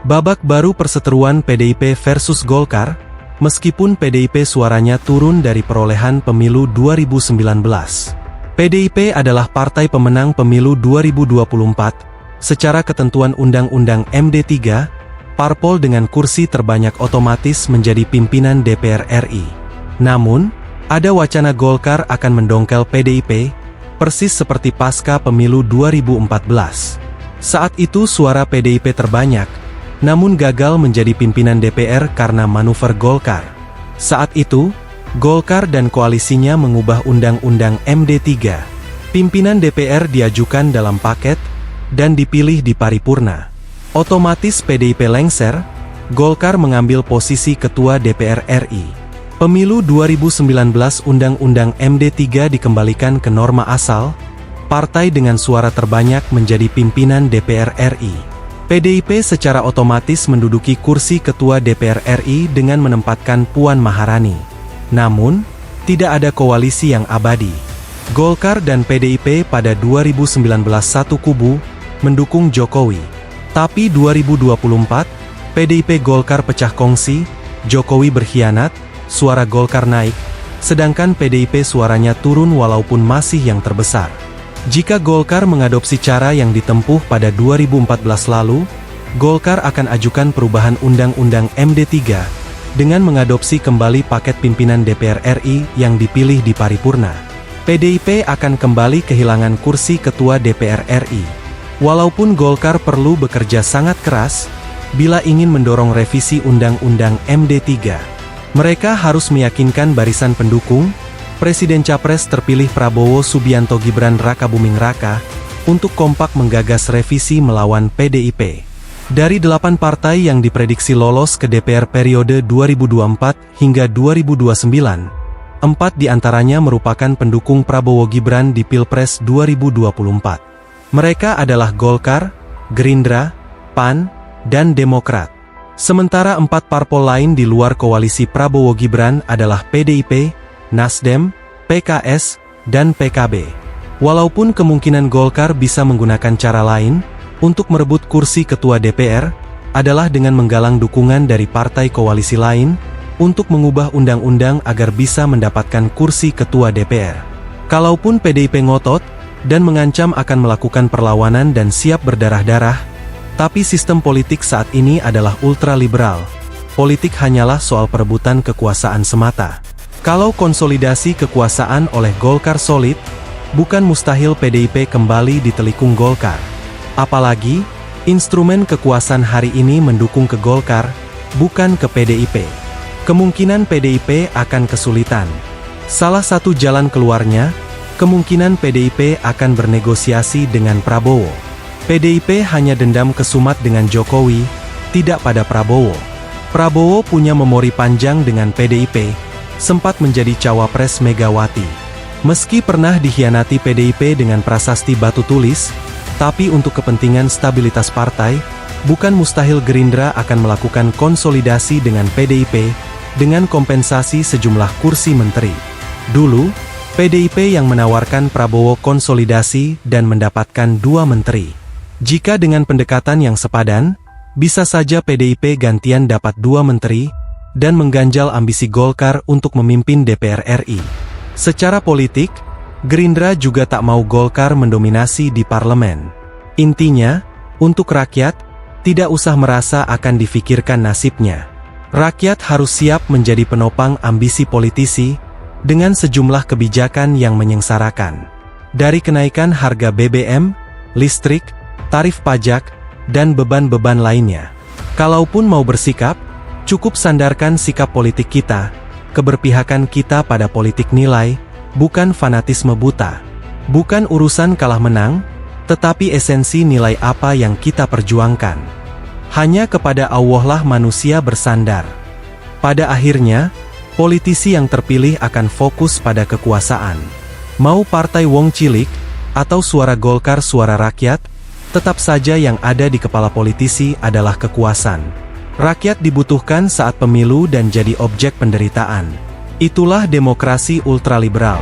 Babak baru perseteruan PDIP versus Golkar, meskipun PDIP suaranya turun dari perolehan pemilu 2019. PDIP adalah partai pemenang pemilu 2024, secara ketentuan Undang-Undang MD3, parpol dengan kursi terbanyak otomatis menjadi pimpinan DPR RI. Namun, ada wacana Golkar akan mendongkel PDIP, persis seperti pasca pemilu 2014. Saat itu suara PDIP terbanyak, namun gagal menjadi pimpinan DPR karena manuver Golkar. Saat itu, Golkar dan koalisinya mengubah Undang-Undang MD3. Pimpinan DPR diajukan dalam paket, dan dipilih di paripurna. Otomatis PDIP lengser, Golkar mengambil posisi Ketua DPR RI. Pemilu 2019 Undang-Undang MD3 dikembalikan ke norma asal, partai dengan suara terbanyak menjadi pimpinan DPR RI. PDIP secara otomatis menduduki kursi Ketua DPR RI dengan menempatkan Puan Maharani. Namun, tidak ada koalisi yang abadi. Golkar dan PDIP pada 2019 satu kubu, mendukung Jokowi. Tapi 2024, PDIP Golkar pecah kongsi, Jokowi berkhianat, suara Golkar naik, sedangkan PDIP suaranya turun walaupun masih yang terbesar. Jika Golkar mengadopsi cara yang ditempuh pada 2014 lalu, Golkar akan ajukan perubahan Undang-Undang MD3, dengan mengadopsi kembali paket pimpinan DPR RI yang dipilih di paripurna. PDIP akan kembali kehilangan kursi Ketua DPR RI. Walaupun Golkar perlu bekerja sangat keras, bila ingin mendorong revisi Undang-Undang MD3. Mereka harus meyakinkan barisan pendukung, Presiden Capres terpilih Prabowo Subianto Gibran Rakabuming Raka, untuk kompak menggagas revisi melawan PDIP. Dari 8 partai yang diprediksi lolos ke DPR periode 2024 hingga 2029, 4 diantaranya merupakan pendukung Prabowo Gibran di Pilpres 2024. Mereka adalah Golkar, Gerindra, PAN, dan Demokrat. Sementara 4 parpol lain di luar koalisi Prabowo Gibran adalah PDIP, Nasdem, PKS, dan PKB. Walaupun kemungkinan Golkar bisa menggunakan cara lain untuk merebut kursi Ketua DPR, adalah dengan menggalang dukungan dari partai koalisi lain untuk mengubah undang-undang agar bisa mendapatkan kursi Ketua DPR. Kalaupun PDIP ngotot dan mengancam akan melakukan perlawanan dan siap berdarah-darah, tapi sistem politik saat ini adalah ultraliberal. Politik hanyalah soal perebutan kekuasaan semata. Kalau konsolidasi kekuasaan oleh Golkar solid, bukan mustahil PDIP kembali ditelikung Golkar. Apalagi, instrumen kekuasaan hari ini mendukung ke Golkar, bukan ke PDIP. Kemungkinan PDIP akan kesulitan. Salah satu jalan keluarnya, kemungkinan PDIP akan bernegosiasi dengan Prabowo. PDIP hanya dendam kesumat dengan Jokowi, tidak pada Prabowo. Prabowo punya memori panjang dengan PDIP, sempat menjadi cawapres Megawati. Meski pernah dikhianati PDIP dengan prasasti batu tulis, tapi untuk kepentingan stabilitas partai, bukan mustahil Gerindra akan melakukan konsolidasi dengan PDIP, dengan kompensasi sejumlah kursi menteri. Dulu, PDIP yang menawarkan Prabowo konsolidasi dan mendapatkan 2 menteri. Jika dengan pendekatan yang sepadan, bisa saja PDIP gantian dapat 2 menteri, dan mengganjal ambisi Golkar untuk memimpin DPR RI. Secara politik, Gerindra juga tak mau Golkar mendominasi di parlemen. Intinya, untuk rakyat, tidak usah merasa akan difikirkan nasibnya. Rakyat harus siap menjadi penopang ambisi politisi, dengan sejumlah kebijakan yang menyengsarakan. Dari kenaikan harga BBM, listrik, tarif pajak, dan beban-beban lainnya. Kalaupun mau bersikap, cukup sandarkan sikap politik kita, keberpihakan kita pada politik nilai, bukan fanatisme buta. Bukan urusan kalah menang, tetapi esensi nilai apa yang kita perjuangkan. Hanya kepada Allah lah manusia bersandar. Pada akhirnya, politisi yang terpilih akan fokus pada kekuasaan. Mau partai Wong Cilik, atau suara Golkar suara rakyat, tetap saja yang ada di kepala politisi adalah kekuasaan. Rakyat dibutuhkan saat pemilu dan jadi objek penderitaan. Itulah demokrasi ultraliberal.